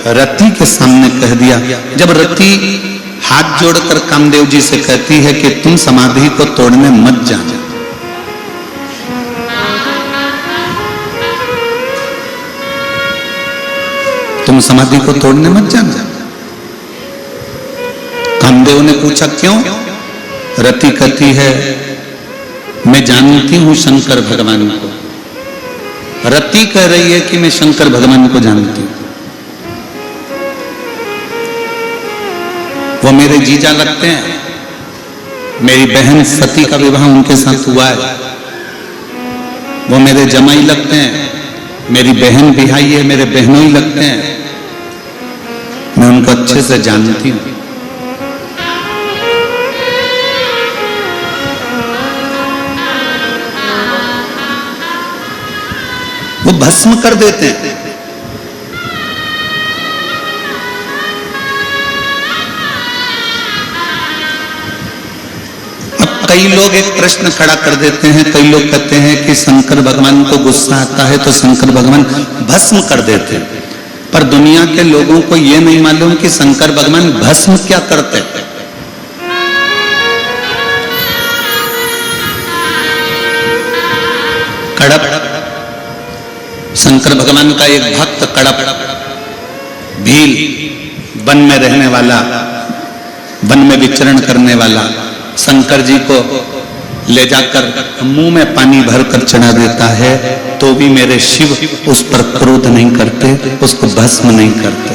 रति के सामने कह दिया। जब रति हाथ जोड़कर कामदेव जी से कहती है कि तुम समाधि को तोड़ने मत जाना, तुम समाधि को तोड़ने मत जाना। कामदेव ने पूछा क्यों? रति कहती है मैं जानती हूं शंकर भगवान को। रति कह रही है कि मैं शंकर भगवान को जानती हूं, वो मेरे जीजा लगते हैं, मेरी बहन सती का विवाह उनके साथ हुआ है, वो मेरे जमाई लगते हैं, मेरी बहन बिहाई है, मेरे बहनों ही लगते हैं, मैं उनको अच्छे से जानती हूं। वो भस्म कर देते हैं। अब कई लोग एक प्रश्न खड़ा कर देते हैं, कई लोग कहते हैं कि शंकर भगवान को गुस्सा आता है तो शंकर भगवान भस्म कर देते हैं, पर दुनिया के लोगों को यह नहीं मालूम कि शंकर भगवान भस्म क्या करते हैं। कड़प, शंकर भगवान का एक भक्त कड़प भील, वन में रहने वाला, वन में विचरण करने वाला, शंकर जी को ले जाकर मुंह में पानी भरकर चढ़ा देता है तो भी मेरे शिव उस पर क्रोध नहीं करते, उसको भस्म नहीं करते।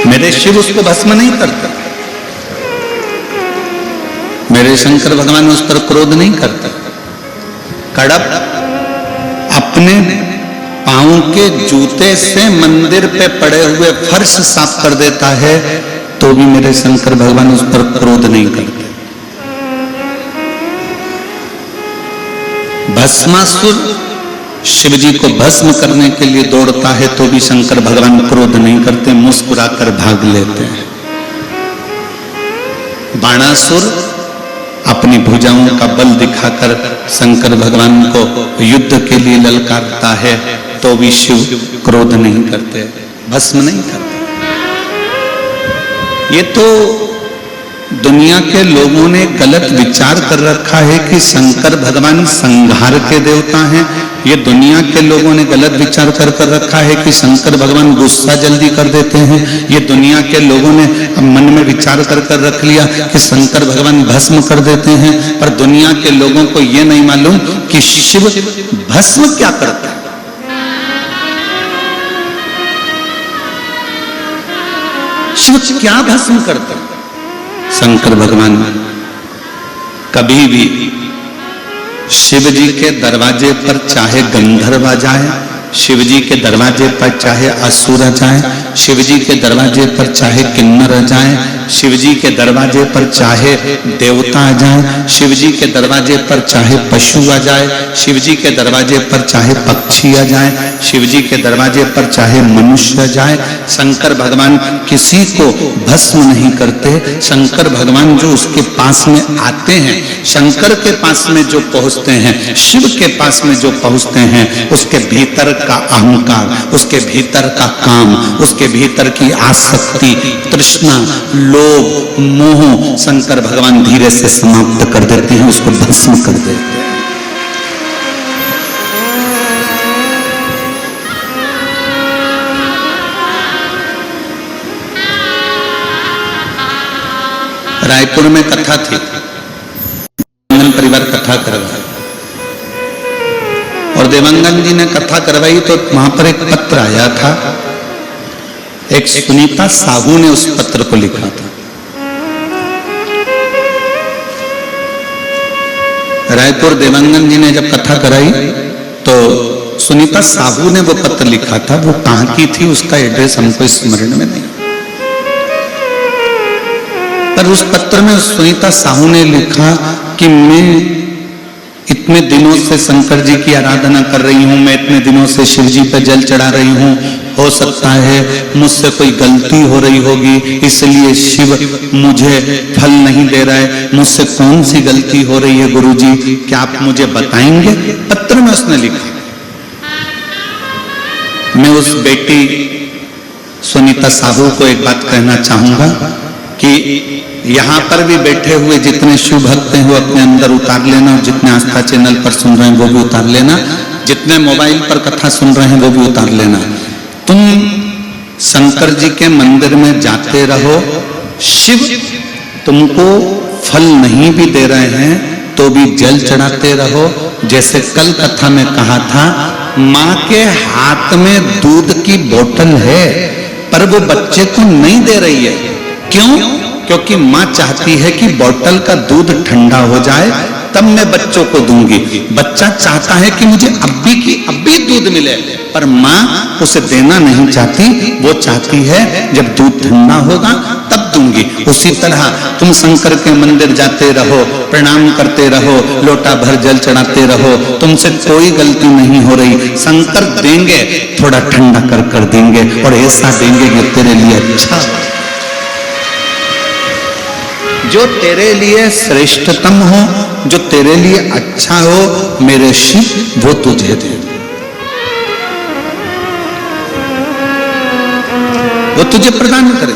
मेरे शिव उसको भस्म नहीं करते, मेरे शंकर भगवान उस पर क्रोध नहीं करते। कड़प अपने पांव के जूते से मंदिर पे पड़े हुए फर्श साफ कर देता है तो भी मेरे शंकर भगवान उस पर क्रोध नहीं करते। भस्मासुर शिव जी को भस्म करने के लिए दौड़ता है तो भी शंकर भगवान क्रोध नहीं करते, मुस्कुराकर भाग लेते हैं। बाणासुर अपनी भुजाओं का बल दिखाकर शंकर भगवान को युद्ध के लिए ललकारता है तो भी शिव क्रोध नहीं करते, भस्म नहीं करते। ये तो दुनिया के लोगों ने गलत विचार कर रखा है कि शंकर भगवान संहार के देवता हैं। ये दुनिया के लोगों ने गलत विचार कर रखा है कि शंकर भगवान गुस्सा जल्दी कर देते हैं। ये दुनिया के लोगों ने मन में विचार कर रख लिया कि शंकर भगवान भस्म कर देते हैं, पर दुनिया के लोगों को ये नहीं मालूम कि शिव भस्म क्या करता है। शिव क्या भस्म करता है? शंकर भगवान कभी भी शिव जी के दरवाजे पर चाहे गंधर्व आ जाए, शिव जी के दरवाजे पर चाहे असुर आ जाए, शिव जी के दरवाजे पर चाहे किन्नर आ जाए, शिव जी के दरवाजे पर चाहे देवता आ जाए, शिव जी के दरवाजे पर चाहे पशु आ जाए, शिव जी के दरवाजे पर चाहे पक्षी आ जाए, शिव जी के दरवाजे पर चाहे मनुष्य आ जाए, शंकर भगवान किसी को भस्म नहीं करते। शंकर भगवान जो उसके पास में आते हैं, शंकर के पास में जो पहुंचते हैं, शिव के पास में जो पहुंचते हैं, उसके भीतर का अहंकार, उसके भीतर का काम, उसके भीतर की आसक्ति, तृष्णा, लोभ, मोह शंकर भगवान धीरे से समाप्त कर देते हैं, उसको भस्म कर देते हैं। रायपुर में कथा थी, परिवार कथा करवाई और देवांगन जी ने कथा करवाई तो वहां पर एक पत्र आया था। एक सुनीता साहू ने उस पत्र को लिखा था। रायपुर देवांगन जी ने जब कथा कराई तो सुनीता साहू ने वो पत्र लिखा था। वो कहां की थी उसका एड्रेस हमको स्मरण में नहीं, पर उस पत्र में सुनीता साहू ने लिखा कि मैं इतने दिनों से शंकर जी की आराधना कर रही हूँ, मैं इतने दिनों से शिव जी पर जल चढ़ा रही हूँ, हो सकता है मुझसे कोई गलती हो रही होगी इसलिए शिव मुझे फल नहीं दे रहा है। मुझसे कौन सी गलती हो रही है गुरुजी, क्या आप मुझे बताएंगे? पत्र में उसने लिखा। मैं उस बेटी सुनीता साहू को एक बात कहना चाहूंगा कि यहाँ पर भी बैठे हुए जितने शिव भक्त हैं वो अपने अंदर उतार लेना, जितने आस्था चैनल पर सुन रहे हैं वो भी उतार लेना, जितने मोबाइल पर कथा सुन रहे हैं वो भी उतार लेना। तुम शंकर जी के मंदिर में जाते रहो, शिव तुमको फल नहीं भी दे रहे हैं तो भी जल चढ़ाते रहो। जैसे कल कथा में कहा था, माँ के हाथ में दूध की बोतल है पर वो बच्चे को नहीं दे रही है। क्यों? क्योंकि माँ चाहती है कि बोतल का दूध ठंडा हो जाए तब मैं बच्चों को दूंगी। बच्चा चाहता है कि मुझे अभी दूध मिले, पर माँ उसे देना नहीं चाहती, वो चाहती है जब दूध ठंडा होगा तब दूंगी। उसी तरह तुम शंकर के मंदिर जाते रहो, प्रणाम करते रहो, लोटा भर जल चढ़ाते रहो, तुमसे कोई गलती नहीं हो रही। शंकर देंगे, थोड़ा ठंडा कर देंगे और ऐसा देंगे कि तेरे लिए अच्छा, जो तेरे लिए श्रेष्ठतम हो, जो तेरे लिए अच्छा हो, मेरे शिव वो तुझे दे, वो तुझे प्रदान करे।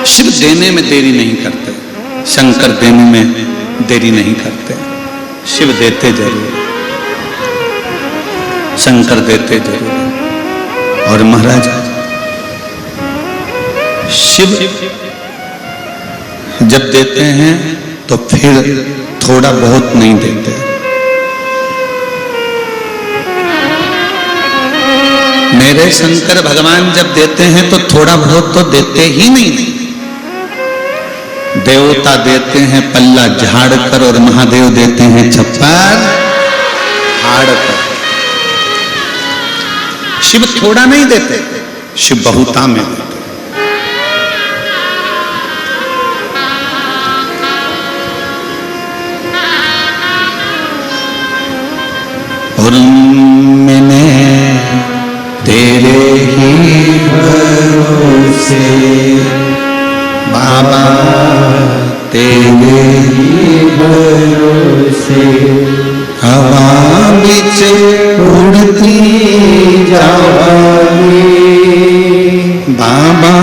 शिव देने में देरी नहीं करते, शंकर देने में देरी नहीं करते। शिव देते जरूर, शंकर देते जरूर। और महाराज शिव जब देते हैं तो फिर थोड़ा बहुत नहीं देते। मेरे शंकर भगवान जब देते हैं तो थोड़ा बहुत तो देते ही नहीं। देवता देते हैं पल्ला झाड़ कर और महादेव देते हैं छप्पर हाड़ कर। शिव थोड़ा नहीं देते, शिव बहुता में देते। और मैंने तेरे ही भरोसे बाबा, तेरे ही भरोसे हवा बिच उड़ती जावांगी बाबा,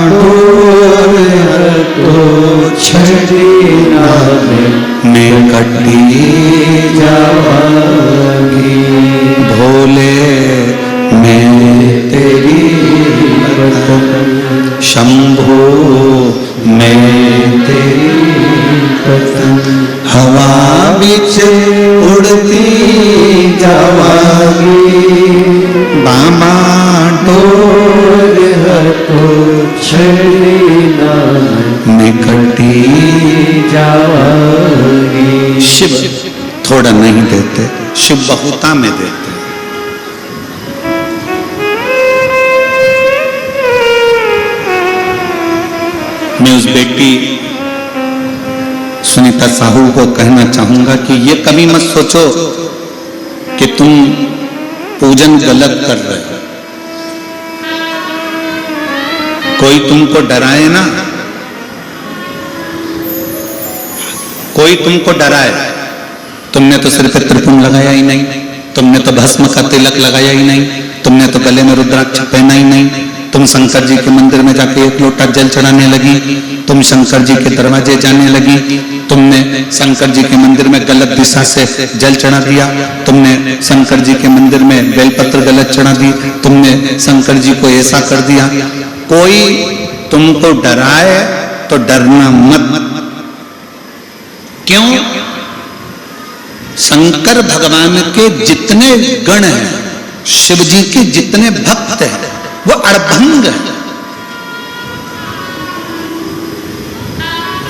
डोर तो छड़ना मैं कटी जावांगी। भोले मैं तेरी कसम, शंभो मैं तेरी कसम, हवा बिच उड़ती जावांगी बाबा, डोर तो छड़ना मैं कटी जावांगी। शिव थोड़ा नहीं देते, शिव बहुता में देते। मैं उस बेटी सुनीता साहू को कहना चाहूंगा कि ये कभी मत सोचो कि तुम पूजन गलत कर रहे हो। कोई तुमको डराए ना, कोई तुमको डराए, तुमने तो सिर पे त्रिपुण लगाया ही नहीं, तुमने तो भस्म का तिलक लगाया ही नहीं, तुमने तो गले में रुद्राक्ष पहना ही नहीं, तुम शंकर जी के मंदिर में जाके एक लोटा जल चढ़ाने लगी, तुम शंकर जी के दरवाजे जाने लगी, तुमने शंकर जी के मंदिर में गलत दिशा से जल चढ़ा दिया, तुमने शंकर जी के मंदिर में बेलपत्र गलत चढ़ा दी, तुमने शंकर जी को ऐसा कर दिया। कोई तुमको डराए तो डरना मत। क्यों? शंकर भगवान के जितने गण हैं, शिव जी के जितने भक्त हैं, वो अड़भंग है।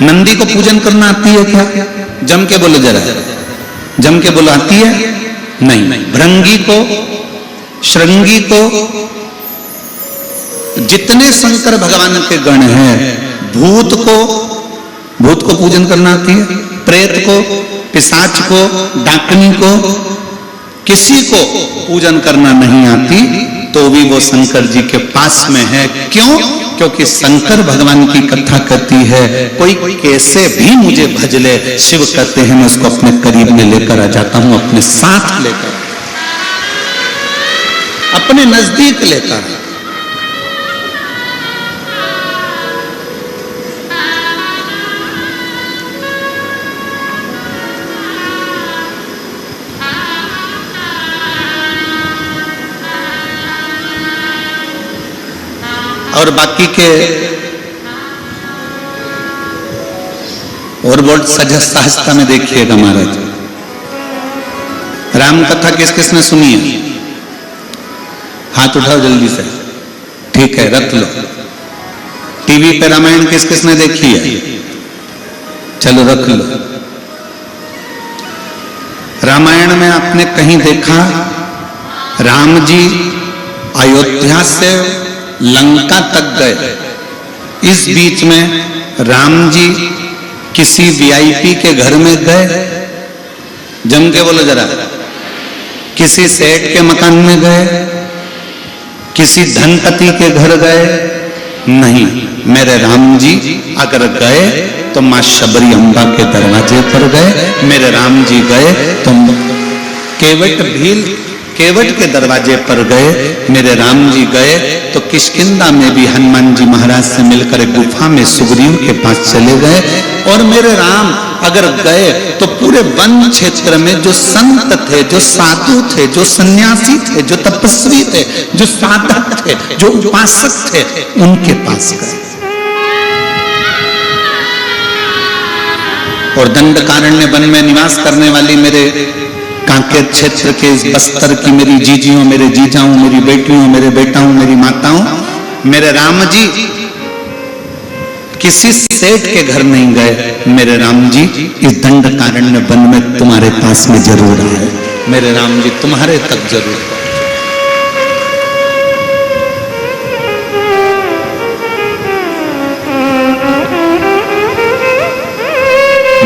नंदी को पूजन करना आती है क्या? जम के बोलो जरा, जम के बोलो आती है? नहीं। भृंगी को, श्रृंगी को, जितने शंकर भगवान के गण हैं, भूत को पूजन करना आती है? प्रेत को, पिशाच को, डाकनी को, किसी को पूजन करना नहीं आती, तो भी वो शंकर जी के पास में है। क्यों? क्योंकि शंकर भगवान की कथा कहती है कोई कैसे भी मुझे भज ले, शिव कहते हैं मैं उसको अपने करीब में लेकर आ जाता हूं, अपने साथ लेकर, अपने नजदीक लेकर। और बाकी के और बहुत सहजता में देखिएगा महाराज, राम कथा किस किसने सुनी है? हाथ उठाओ जल्दी से। ठीक है, रख लो। टीवी पे रामायण किस किसने देखी है? चलो रख लो। रामायण में आपने कहीं देखा राम जी अयोध्या से लंका तक गए, इस बीच में राम जी किसी वीआईपी के घर में गए? जम के बोलो जरा। किसी सेठ के मकान में गए? किसी धनपति के घर गए? नहीं, मेरे राम जी अगर गए तो मां शबरी अम्बा के दरवाजे पर गए। मेरे राम जी गए तो केवट के दरवाजे पर गए। मेरे राम जी गए तो किष्किंधा में भी हनुमान जी महाराज से मिलकर एक गुफा में सुग्रीव के पास चले गए। और मेरे राम अगर गए तो पूरे वन क्षेत्र में जो संत थे, जो साधु थे, जो सन्यासी थे, जो तपस्वी थे, जो साधक थे, जो उपासक थे, उनके पास गए। और दंडकारण्य वन में निवास करने वाली मेरे कांकेर क्षेत्र के इस बस्तर की मेरी जीजियों, मेरे जीजाओं, मेरी बेटियों, मेरे बेटाओं, मेरी माताओं, मेरे राम जी किसी सेठ के घर नहीं गए। मेरे राम जी इस दंडकारण्य वन में तुम्हारे पास में जरूर आए। मेरे राम जी तुम्हारे तक जरूर।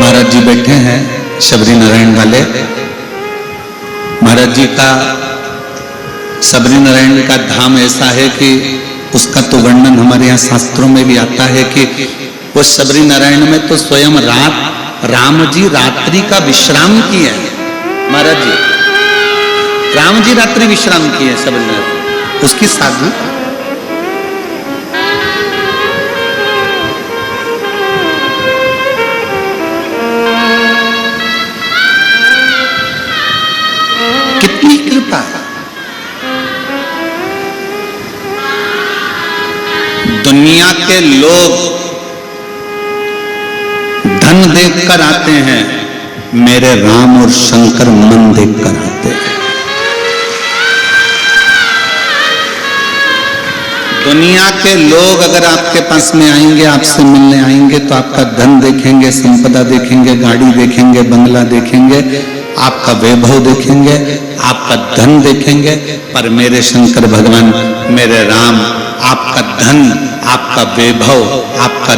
महाराज जी बैठे हैं शबरी नारायण वाले। महाराज जी का शबरी नारायण का धाम ऐसा है कि उसका तो वर्णन हमारे यहाँ शास्त्रों में भी आता है कि वो शबरी नारायण में तो स्वयं राम जी रात्रि का विश्राम किए हैं। महाराज जी राम जी रात्रि विश्राम किए शबरी नारायण, उसकी साधु कितनी कृपा। दुनिया के लोग धन देखकर आते हैं, मेरे राम और शंकर मन देखकर आते हैं। दुनिया के लोग अगर आपके पास में आएंगे, आपसे मिलने आएंगे तो आपका धन देखेंगे, संपदा देखेंगे, गाड़ी देखेंगे, बंगला देखेंगे, आपका वैभव देखेंगे, आपका धन देखेंगे। पर मेरे शंकर भगवान, मेरे राम आपका धन, आपका वैभव, आपका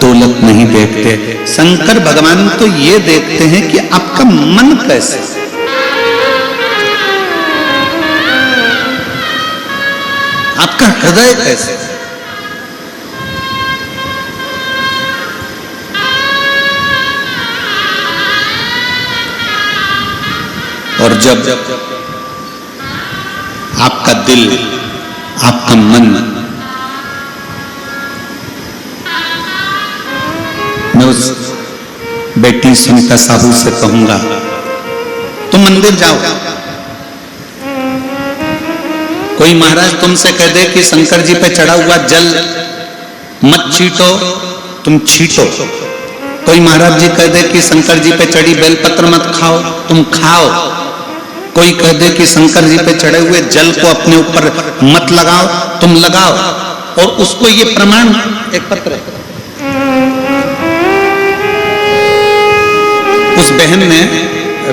दौलत नहीं देखते। शंकर भगवान तो ये देखते हैं कि आपका मन कैसे, आपका हृदय कैसे। और जब आपका दिल, आपका मन, मैं उस बेटी सुनीता साहू से कहूंगा तुम मंदिर जाओ। कोई महाराज तुमसे कह दे कि शंकर जी पे चढ़ा हुआ जल मत छीटो, तुम छीटो। कोई महाराज जी कह दे कि शंकर जी पे चढ़ी बेलपत्र मत खाओ, तुम खाओ। कोई कह दे कि शंकर जी पे चढ़े हुए जल को अपने ऊपर मत लगाओ, तुम लगाओ। और उसको ये प्रमाण, एक पत्र है, उस बहन ने,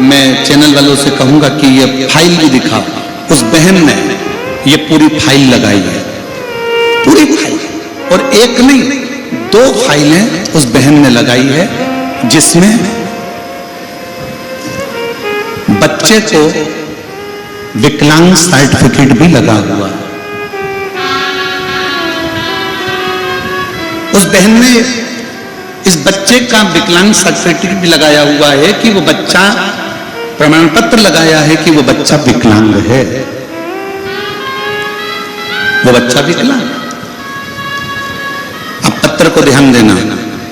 मैं चैनल वालों से कहूंगा कि ये फाइल भी दिखाओ। उस बहन ने ये पूरी फाइल लगाई है, पूरी फाइल, और एक नहीं 2 फाइलें उस बहन ने लगाई है, जिसमें बच्चे को विकलांग सर्टिफिकेट भी लगा हुआ। उस बहन ने इस बच्चे का विकलांग सर्टिफिकेट भी लगाया हुआ है कि वो बच्चा, प्रमाण पत्र लगाया है कि वो बच्चा विकलांग है, वो बच्चा विकलांग। अब पत्र को ध्यान देना,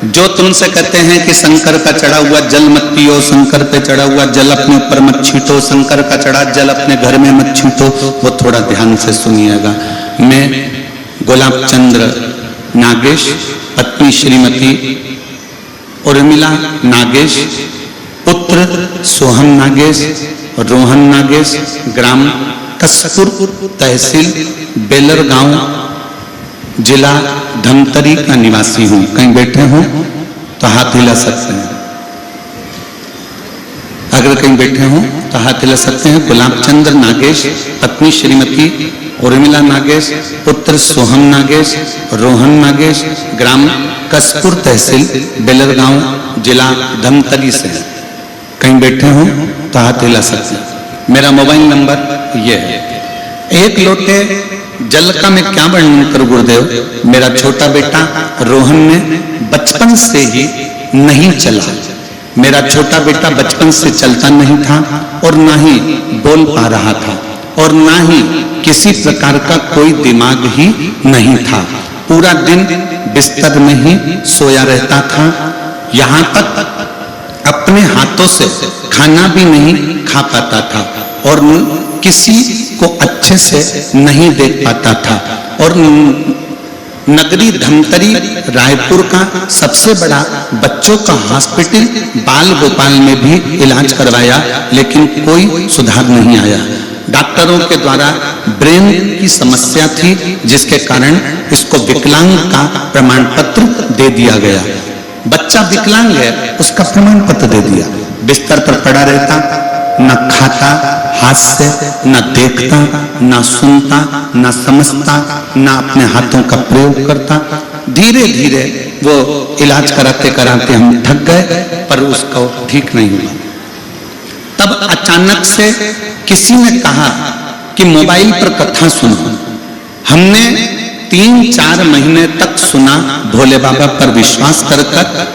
जो तुमसे कहते हैं कि शंकर का चढ़ा हुआ जल मत पियो, शंकर पे चढ़ा हुआ जल अपने ऊपर मत छींटो, शंकर का चढ़ा जल अपने घर में मत छींटो, वो थोड़ा ध्यान से सुनिएगा। मैं गुलाब चंद्र नागेश, पत्नी श्रीमती उर्मिला नागेश, पुत्र सोहम नागेश, रोहन नागेश, ग्राम कसपुर, तहसील बेलर गांव, जिला धमतरी का निवासी हूं। कहीं बैठे हो तो हाथ हिला सकते हैं, अगर कहीं बैठे हो तो हाथ हिला सकते हैं। गुलाब चंद्र नागेश, पत्नी श्रीमती उर्मिला नागेश, पुत्र सोहम नागेश, रोहन नागेश, ग्राम कसपुर, तहसील बेलर गांव, जिला धमतरी से। कहीं बैठे हो तो हाथ हिला सकते हैं। मेरा मोबाइल नंबर ये है। एक लोटे जल का मैं क्या वर्णन करूं गुरुदेव। मेरा छोटा बेटा रोहन ने बचपन से ही नहीं चला। मेरा छोटा बेटा बचपन से चलता नहीं था और ना ही बोल पा रहा था और ना ही किसी प्रकार का कोई दिमाग ही नहीं था। पूरा दिन बिस्तर में ही सोया रहता था। यहाँ तक अपने हाथों से खाना भी नहीं खा पाता था और किसी को अच्छे से नहीं देख पाता था। और नगरी धमतरी रायपुर का सबसे बड़ा बच्चों का हॉस्पिटल बाल गोपाल में भी इलाज करवाया, लेकिन कोई सुधार नहीं आया। डॉक्टरों के द्वारा ब्रेन की समस्या थी, जिसके कारण इसको विकलांग का प्रमाण पत्र दे दिया गया। बच्चा विकलांग है, उसका प्रमाण पत्र दे दिया। बिस्तर पर पड़ा रहता, न खाता हाथ से, न देखता, न सुनता, न समझता, न अपने हाथों का प्रयोग करता। धीरे धीरे वो इलाज कराते कराते हम थक गए, पर उसको ठीक नहीं हुआ। तब अचानक से किसी ने कहा कि मोबाइल पर कथा सुनो। हमने 3-4 महीने तक सुना, भोले बाबा पर विश्वास कर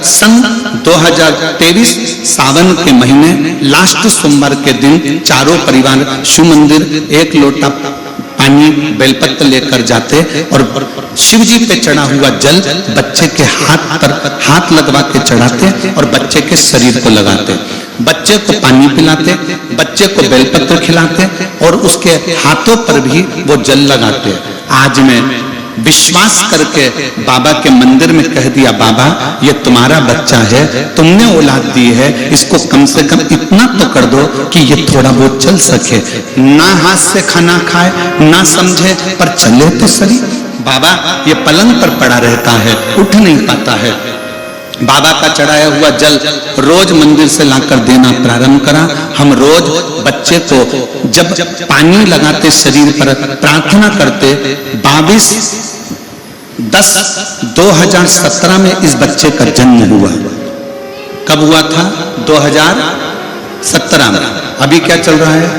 सन 2023 सावन के महीने लास्ट सोमवार के दिन चारों परिवार शिव मंदिर एक लोटा पानी बेलपत्र लेकर जाते और शिव जी पे चढ़ा हुआ जल बच्चे के हाथ पर हाथ लगवा के चढ़ाते और बच्चे के शरीर को लगाते। बच्चे को पानी पिलाते, बच्चे को बेलपत्र खिलाते और उसके हाथों पर भी वो जल लगाते। आज मैं विश्वास करके बाबा के मंदिर में कह दिया, बाबा ये तुम्हारा बच्चा है, तुमने औलाद दी है, इसको कम से कम इतना तो कर दो कि ये थोड़ा बहुत चल सके। ना हाथ से खाना खाए, ना समझे, पर चले तो सही। बाबा ये पलंग पर पड़ा रहता है, उठ नहीं पाता है। बाबा का चढ़ाया हुआ जल रोज मंदिर से लाकर देना प्रारंभ करा। हम रोज बच्चे को जब पानी लगाते शरीर पर प्रार्थना करते। 22/10/2017 में इस बच्चे का जन्म हुआ। कब हुआ था? 2017 में। अभी क्या चल रहा है?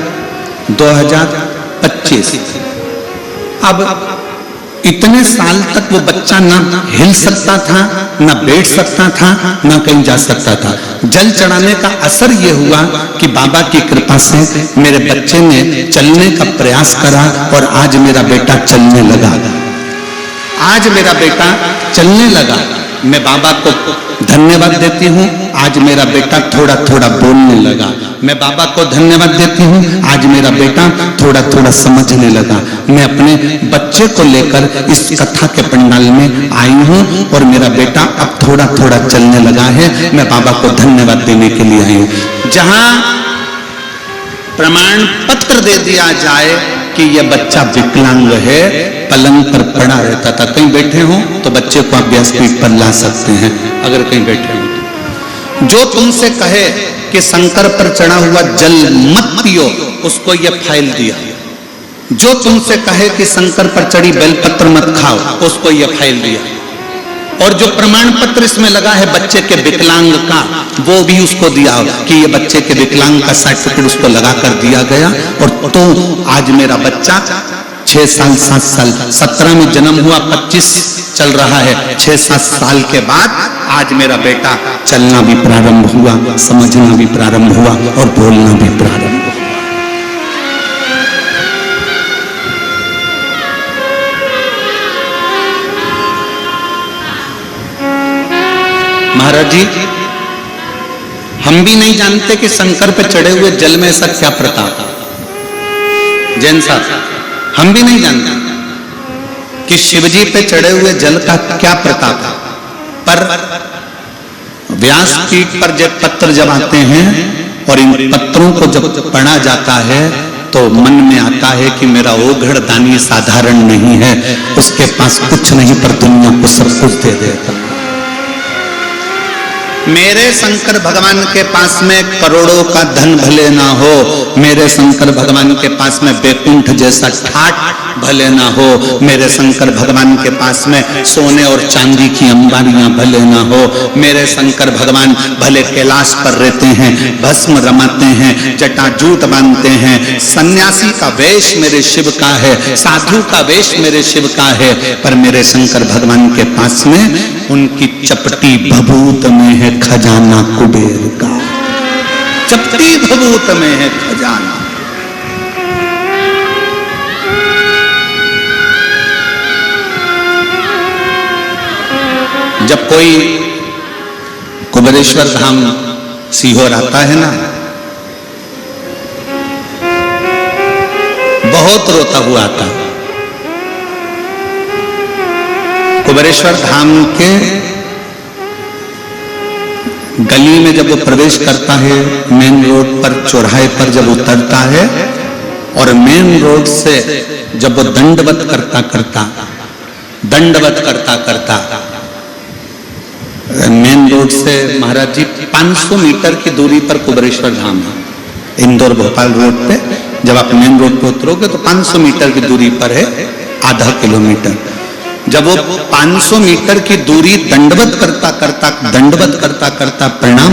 2025। अब इतने साल तक वो बच्चा ना हिल सकता था, ना बैठ सकता था, ना कहीं जा सकता था। जल चढ़ाने का असर ये हुआ कि बाबा की कृपा से मेरे बच्चे ने चलने का प्रयास करा और आज मेरा बेटा चलने लगा। आज मेरा बेटा चलने लगा। मैं बाबा को धन्यवाद देती हूँ, आज मेरा बेटा थोड़ा थोड़ा बोलने लगा। मैं बाबा को धन्यवाद देती हूँ, आज मेरा बेटा थोड़ा थोड़ा समझने लगा। मैं अपने बच्चे को लेकर इस कथा के पंडाल में आई हूँ और मेरा बेटा अब थोड़ा थोड़ा चलने लगा है। मैं बाबा को धन्यवाद देने के लिए आई हूँ। जहाँ प्रमाण पत्र दे दिया जाए कि यह बच्चा विकलांग है, पलंग पर पड़ा रहता था। कहीं बैठे हो तो बच्चे को आप व्यासपीठ पर ला सकते हैं, अगर कहीं बैठे हो। जो तुमसे कहे कि शंकर पर चढ़ा हुआ जल मत पियो, उसको यह फाइल दिया। जो तुमसे कहे कि शंकर पर चढ़ी बेलपत्र मत खाओ, उसको यह फाइल दिया। और जो प्रमाण पत्र इसमें लगा है बच्चे के विकलांग का, वो भी उसको दिया कि ये बच्चे के विकलांग का सर्टिफिकेट उसको लगा कर दिया गया। और तो आज मेरा बच्चा 6 साल 7 साल, 17 में जन्म हुआ, 25 चल रहा है, 6-7 साल के बाद आज मेरा बेटा चलना भी प्रारंभ हुआ, समझना भी प्रारंभ हुआ और बोलना भी प्रारंभ हुआ। महाराज जी, हम भी नहीं जानते कि शंकर पे चढ़े हुए जल में ऐसा क्या प्रताप। जैन साहब, हम भी नहीं जानते कि शिवजी पे चढ़े हुए जल का क्या प्रताप है, पर व्यासपीठ पर जब पत्र जब आते हैं और इन पत्रों को जब पढ़ा जाता है तो मन में आता है कि मेरा ओघड़ दानी साधारण नहीं है, उसके पास कुछ नहीं पर दुनिया को सब कुछ दे देता। मेरे शंकर भगवान के पास में करोड़ों का धन भले ना हो, मेरे शंकर भगवान के पास में बैकुंठ जैसा ठाट भले ना हो, मेरे शंकर भगवान के पास में सोने और चांदी की अंबारियां भले ना हो, मेरे शंकर भगवान भले कैलाश पर रहते हैं, भस्म रमाते हैं, जटाजूट बांधते हैं, सन्यासी का वेश मेरे शिव का है, साधु का वेश मेरे शिव का है, पर मेरे शंकर भगवान के पास में उनकी चपटी भभूत में है खजाना कुबेर का। चपटी भभूत में है खजाना। जब कोई कुबेरेश्वर धाम सीहोर आता है ना, बहुत रोता हुआ आता। कुबेरेश्वर धाम के गली में जब वो प्रवेश करता है, मेन रोड पर चौराहे पर जब उतरता है और मेन रोड से जब वो दंडवत करता करता मेन रोड से महाराज जी 500 मीटर की दूरी पर कुबेरेश्वर धाम है। इंदौर भोपाल रोड पे जब आप मेन रोड पे उतरोगे तो 500 मीटर की दूरी पर है, आधा किलोमीटर। जब वो 500 मीटर की दूरी दंडवत करता करता प्रणाम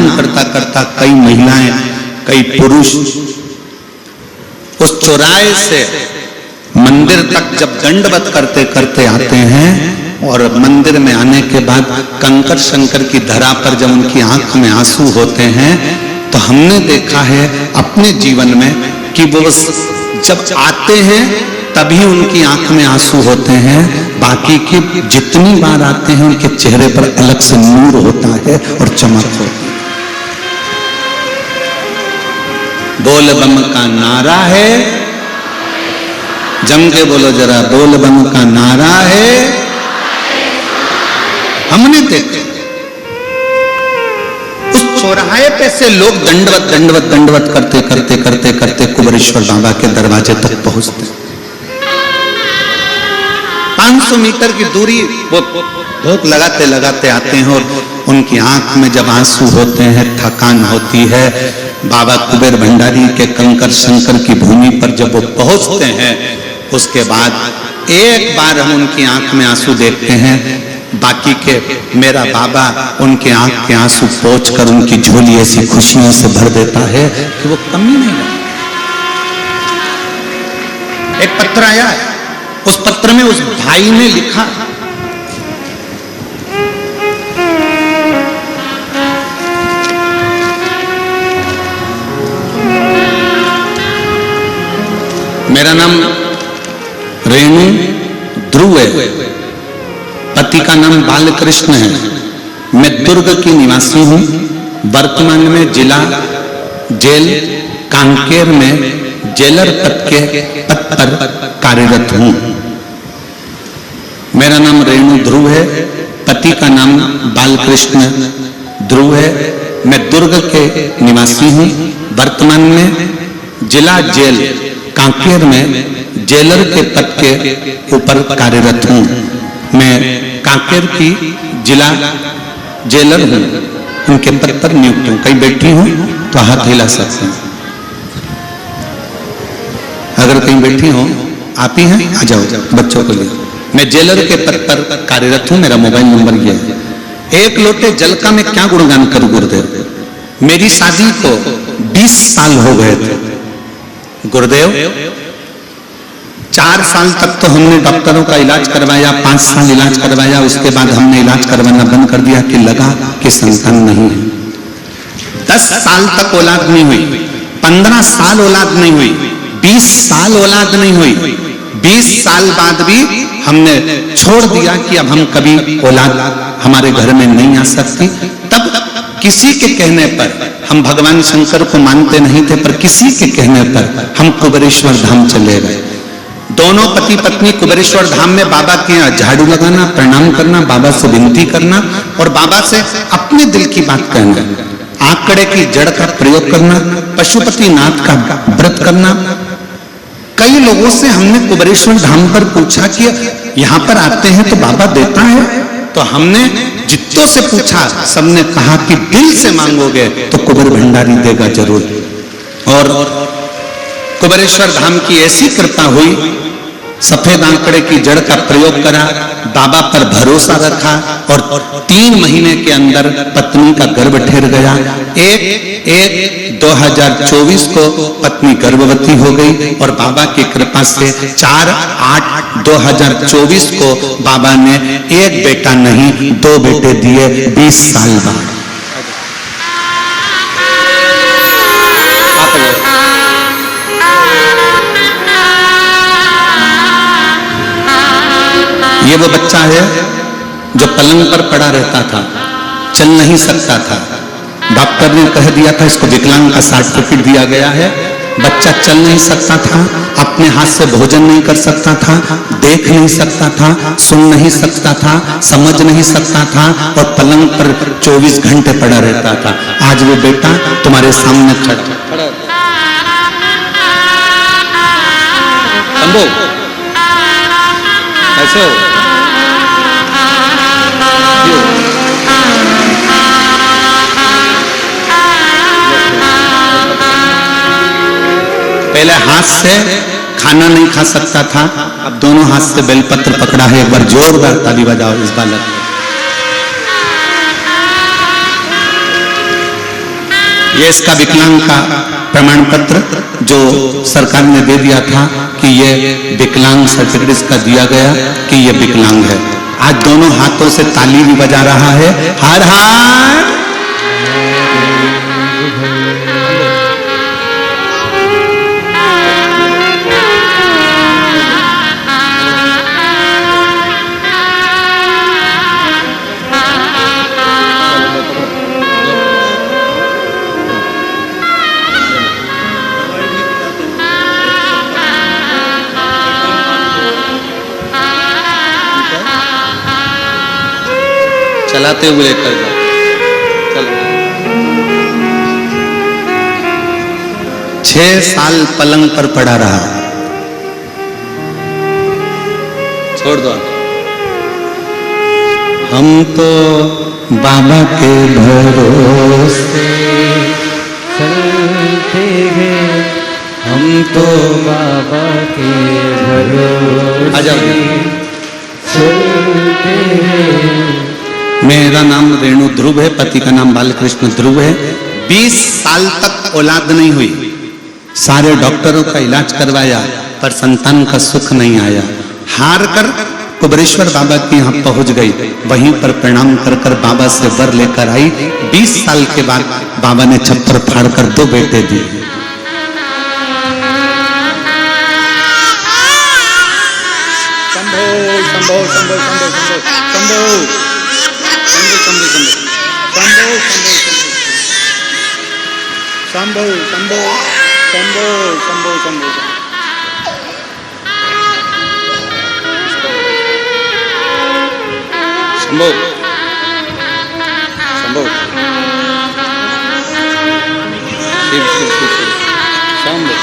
करता कई महिलाएं कई पुरुष उस चौराहे से मंदिर तक जब दंडवत करते करते आते हैं और मंदिर में आने के बाद कंकर शंकर की धरा पर जब उनकी आंख में आंसू होते हैं तो हमने देखा है अपने जीवन में कि वो जब आते हैं तभी उनकी आंख में आंसू होते हैं, बाकी की जितनी बार आते हैं उनके चेहरे पर अलग से नूर होता है और चमक होती है। बोल बम का नारा है, जम के बोलो जरा, बोल बम का नारा है। हमने देखा उस चौराहे पे से लोग दंडवत करते कुबेरेश्वर बाबा के दरवाजे तक पहुंचते। 500 मीटर की दूरी वो भोग लगाते आते हैं और उनकी आंख में जब आंसू होते हैं, थकान होती है, बाबा कुबेर भंडारी के कंकर शंकर की भूमि पर जब वो पहुंचते हैं, उसके बाद एक बार हम उनकी आंख में आंसू देखते हैं, बाकी के मेरा बाबा उनके आंख के आंसू पोंछकर उनकी झोली ऐसी खुशियों से भर देता है कि वो कमी नहीं है। एक पत्र आया है, उस पत्र में उस भाई ने लिखा, मेरा नाम रेणु ध्रुव है, पति का नाम बालकृष्ण है, मैं दुर्ग की निवासी हूं, वर्तमान में जिला जेल कांकेर में जेलर पद पर कार्यरत हूं। मेरा नाम रेणु ध्रुव है, पति का नाम बालकृष्ण ध्रुव है, मैं दुर्ग के निवासी हूं, वर्तमान में जिला जेल कांकेर में जेलर के पद के ऊपर कार्यरत हूं। मैं कांकेर की जिला जेलर हूं, उनके पद पर नियुक्त हूं। कहीं बैठी हूं तो हाथ हिला सकते हैं, अगर कहीं बैठी हो आप ही हैं आ जाओ बच्चों को लिए। मैं जेलर के पद पर कार्यरत हूं, मेरा मोबाइल नंबर ये है। एक लोटे जल का मैं क्या गुणगान करूं गुरुदेव, मेरी शादी को 20 साल हो गए थे गुरुदेव, 4 साल तक तो हमने डॉक्टरों का इलाज करवाया, 5 साल इलाज करवाया, उसके बाद हमने इलाज करवाना बंद कर दिया कि लगा कि संतान नहीं है। 10 साल तक औलाद नहीं हुई, 15 साल औलाद नहीं हुई, 20 साल औलाद नहीं हुई, 20 साल बाद भी हमने छोड़ दिया कि अब हम कभी औलाद हमारे घर में नहीं आ सकती। तब किसी के कहने पर, हम भगवान शंकर को मानते नहीं थे, पर किसी के कहने पर हम कुबेरेश्वर धाम चले गए। दोनों पति पत्नी कुबेरेश्वर धाम में बाबा के यहाँ झाड़ू लगाना, प्रणाम करना, बाबा से विनती करना और बाबा से अपने दिल की बात कहना, आंकड़े की जड़ का प्रयोग करना, पशुपति नाथ का व्रत करना। कई लोगों से हमने कुबेरेश्वर धाम पर पूछा कि यहाँ पर आते हैं तो बाबा देता है, तो हमने जितों से पूछा सबने कहा कि दिल से मांगोगे तो कुबेर भंडारी देगा जरूर। और कुबेरेश्वर धाम की ऐसी कृपा हुई, सफेद आंकड़े की जड़ का प्रयोग करा, बाबा पर भरोसा रखा और 3 महीने के अंदर पत्नी का गर्भ ठहर गया। 1/1/2024 को पत्नी गर्भवती हो गई और बाबा की कृपा से 4/8/2024 को बाबा ने एक बेटा नहीं 2 बेटे दिए 20 साल बाद। ये वो बच्चा है जो पलंग पर पड़ा रहता था, चल नहीं सकता था। डॉक्टर ने कह दिया था इसको विकलांग का सर्टिफिकेट दिया गया है। बच्चा चल नहीं सकता था, अपने हाथ से भोजन नहीं कर सकता था, देख नहीं सकता था, सुन नहीं सकता था, समझ नहीं सकता था और पलंग पर 24 घंटे पड़ा रहता था। आज वो बेटा तुम्हारे सामने खड़ा। ऐसे हो पहले हाथ से खाना नहीं खा सकता था, अब दोनों हाथ से बेलपत्र पकड़ा है। एक बार जोरदार ताली बजाओ इस बालक। ये इसका विकलांग का प्रमाण पत्र जो सरकार ने दे दिया था कि ये विकलांग सर्टिफिकेट इसका दिया गया कि ये विकलांग है। आज दोनों हाथों से ताली भी बजा रहा है। हर हर चलाते हुए कर जाओ। चलो 6 साल पलंग पर पड़ा रहा, छोड़ दो। हम तो बाबा के भरोसे चलते हैं, हम तो बाबा के भरोसे आ जाओ चलते हैं। मेरा नाम रेणु ध्रुव है, पति का नाम बालकृष्ण ध्रुव है। 20 साल तक औलाद नहीं हुई, सारे डॉक्टरों का इलाज करवाया पर संतान का सुख नहीं आया। हार कर कुबेरेश्वर बाबा के यहाँ पहुंच गई, वहीं पर प्रणाम कर कर बाबा से वर लेकर आई। 20 साल के बाद बाबा ने छप्पर फाड़ कर 2 बेटे दिए। शंभो शंभो शंभो शंभो शंभो शंभो शंभो शंभो शंभो शंभो शंभो शिव शिव शिव शंभो।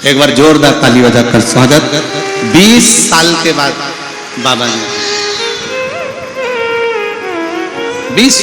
एक बार जोरदार ताली बजाकर स्वागत। 20 साल के बाद बाबा ने 20